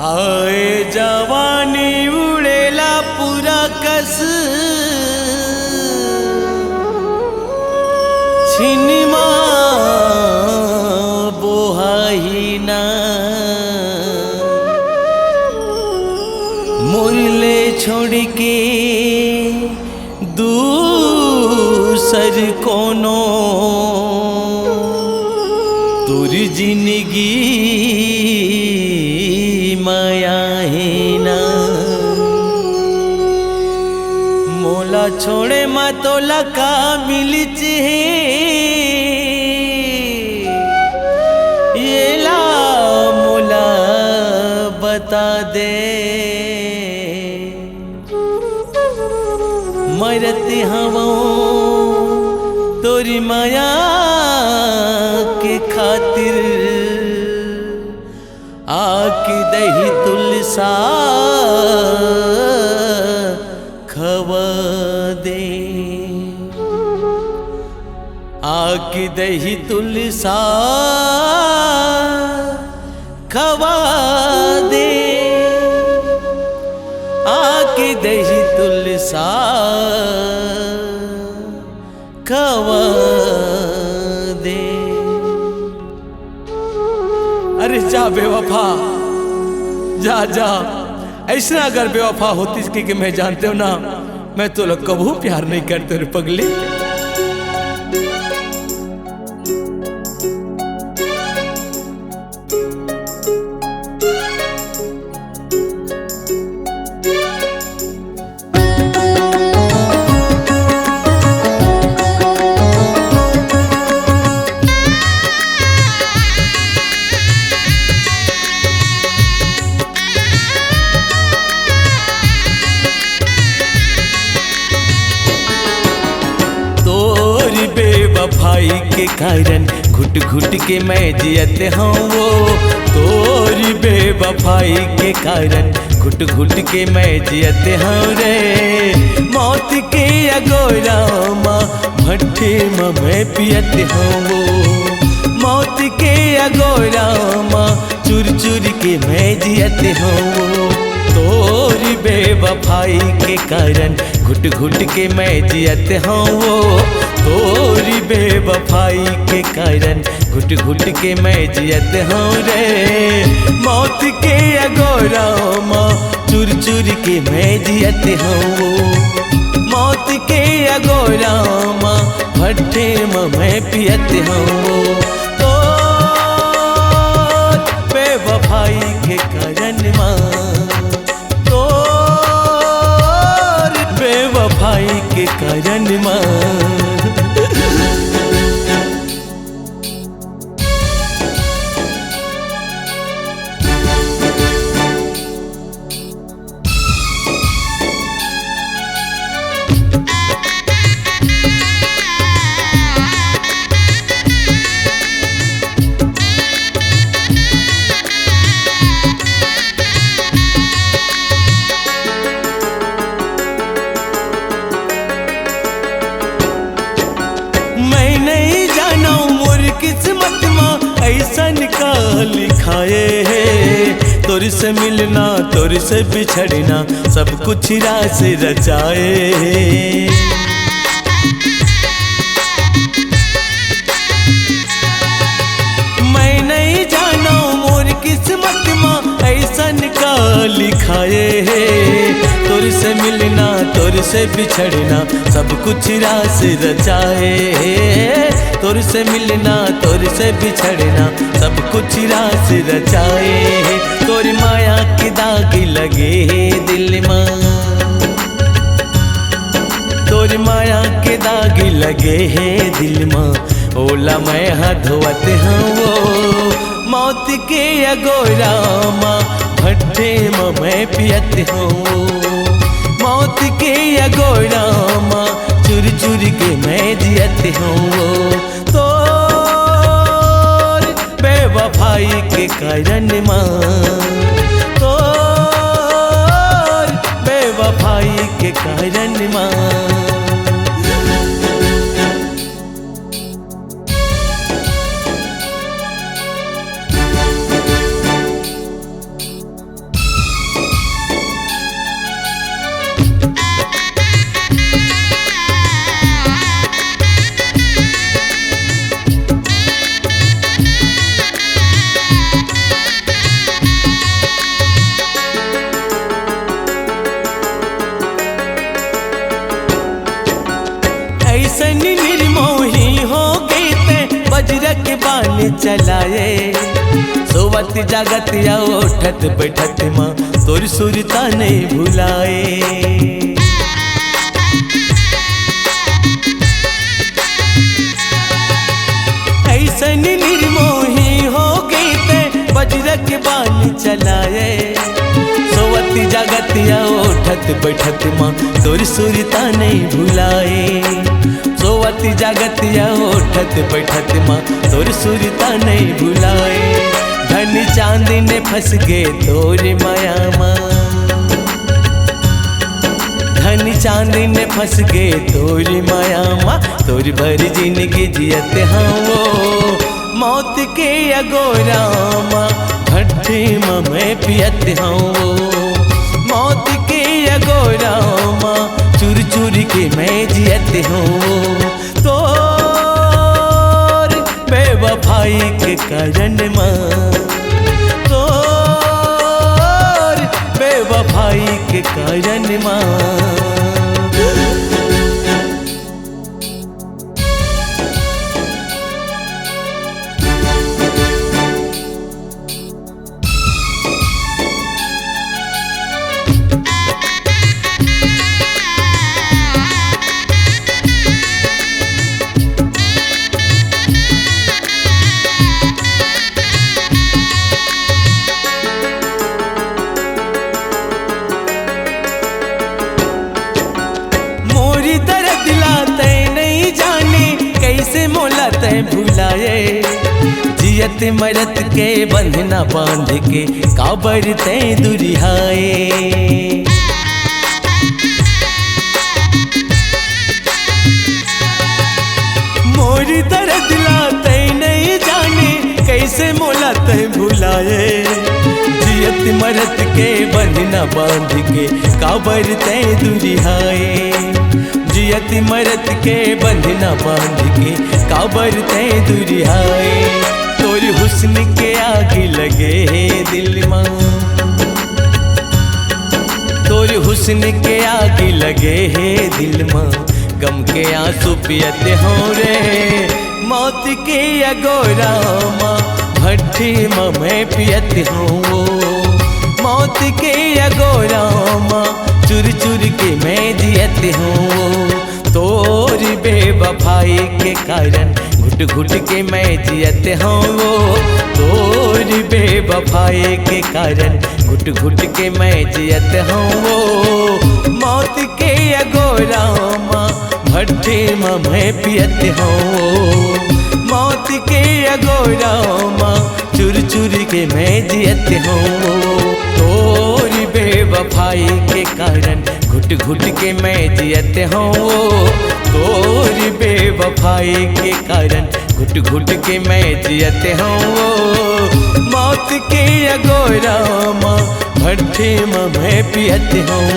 आए जवानी उड़ेला पूरा कस छिनमा बोहाइना मुरले छोड़ के दूसर कोनो तुर जिंदगी माया है ना मोला छोड़े मा तोला का मिलिच है ये ला मोला बता दे मरत हवा तोरी माया के खातिर आके दही तुलसा खवा दे आके दही तुलसा खवा दे आके दही तुलसा खवा दे। अरे जा बेवफा जा जा, ऐसा अगर बेवफा होती इसकी कि मैं जानते हो ना मैं तो लोग कबू प्यार नहीं करते रे पगली। बेवफाई के कारण घुट घुट के मैं जियत हूँ वो तोरी बेवफाई के कारण घुट घुट के मैं जियत हूँ रे मौत के अगोरा माँ भट्टे में मैं पियत हूँ वो मौत के अगोरा माँ चुर चुर के मैं जियत हूँ वो तोरी बेवफाई के कारण घुट घुट के मैं जियत हूँ वो तोरी बेवफाई के कारण घुट घुट के मैं जियत हूँ रे मौत के अगोरा माँ चुर चुर के मैं जियत हूँ वो मौत के अगोरा माँ भट्टे में मैं पियत हूँ वो तो बेवफाई के कारण माँ तो बेवफाई के कारण माँ किस्मत में ऐसन का लिखाए है तोर से मिलना तोर से बिछड़ना सब कुछ रास रचाए है मैं नहीं जाना मोर किस्मत में ऐसन का लिखाए है तोर से मिलना तोर से बिछड़ना सब कुछ रास रचाए है तोर से मिलना तोर से बिछड़ना सब कुछ रास रचाए है तोर माया के दाग लगे है दिल में तोर माया के दाग लगे है दिल में ओला मैं हधवत हूँ वो मौत के अगोरा माँ भट्टे में मैं पियत हूँ मौत के अगोरा माँ चुर चुर के मैं जियत हूँ तो बेवफाई के कारण माँ तो बेवफाई के कारण माँ चलाए। सोवत जागत या उठत बैठत माँ तोर सुरता नहीं भुलाए। ऐसन निर्मोही हो गई ते वज्र के बाण चलाए। सोवत जागत या उठत बैठत माँ तोर सुरता नहीं भुलाए। सोवत जागत या उठत बैठत माँ तोर सुरता नहीं भुलाए। धन चांदी ने फंस गे तोर माया माँ, धन चांदी ने फंस गे तोर माया माँ। तोर भर जिंदगी जियत हाँ वो मौत के अगोरा माँ। भट्टी माँ मैं पियत हाँ वो मौत के अगोरा माँ। चुर चुर के मैं जियत हूँ तोर बेवफाई के कारण माँ। तोर बेवफाई के कारण माँ। भुलाए जियत मरत के बंधना बांध के काबर ते दुरिहाए। मोरी दर्द लाते नहीं जाने कैसे मोला ते भुलाए। जियत मरत के बंधना बांध के काबर ते दुरिहाए। जियत मरत के बंधना बांध के काबर ते दुरिहाए। तोर हुस्न के आग लगे दिल माँ, तोर हुस्न के आग लगे दिल माँ। गम के आंसू पियत हो रे मौत के अगोरा माँ। भट्टी माँ मैं पियत हूँ मौत के अगोरा माँ। चुर चुर के मैं जियत हूँ तोर बेवफाई के कारण। घुट घुट के मैं जियत हूँ तोर बेवफाई के कारण। घुट घुट के मैं जियत हूँ मौत के अगोरा माँ। भट्टी माँ मैं पियत हूँ मौत के अगोरा माँ। चुर चुर के मैं जियत हूँ तोर बेवफाई के कारण। घुट घुट के मैं जियत हूँ तोर बेवफाई के कारण। घुट घुट के मैं जियत हूँ मौत के अगोरा माँ। भट्टी माँ मैं पियत हूँ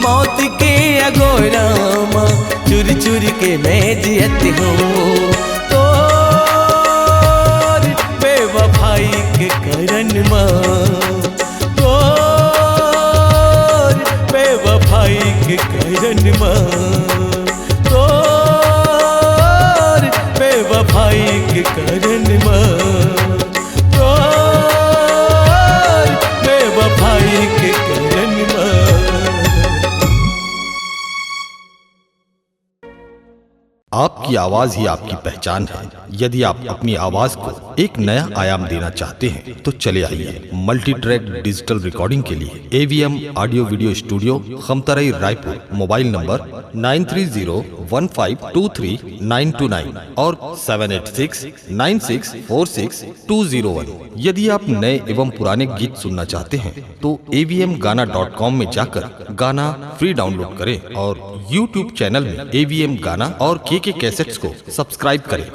मौत के अगोरा माँ। चुर चुर के मैं जियत हूँ तोर बेवफाई के कारण माँ। के कारण माँ। तोर बेवफाई के कारण माँ। तोर बेवफाई के कारण माँ। आपकी आवाज ही आपकी पहचान है। यदि आप अपनी आवाज को एक नया आयाम देना चाहते हैं तो चले आइए मल्टी ट्रैक डिजिटल रिकॉर्डिंग के लिए AVM audio video studio Khamtarai Raipur. Mobile number 9301523929 और 7869646201। यदि आप नए एवं पुराने गीत सुनना चाहते हैं तो avmgana.com में जाकर गाना फ्री डाउनलोड करें और YouTube चैनल में AVM गाना और KK कैसेट्स को सब्सक्राइब करें।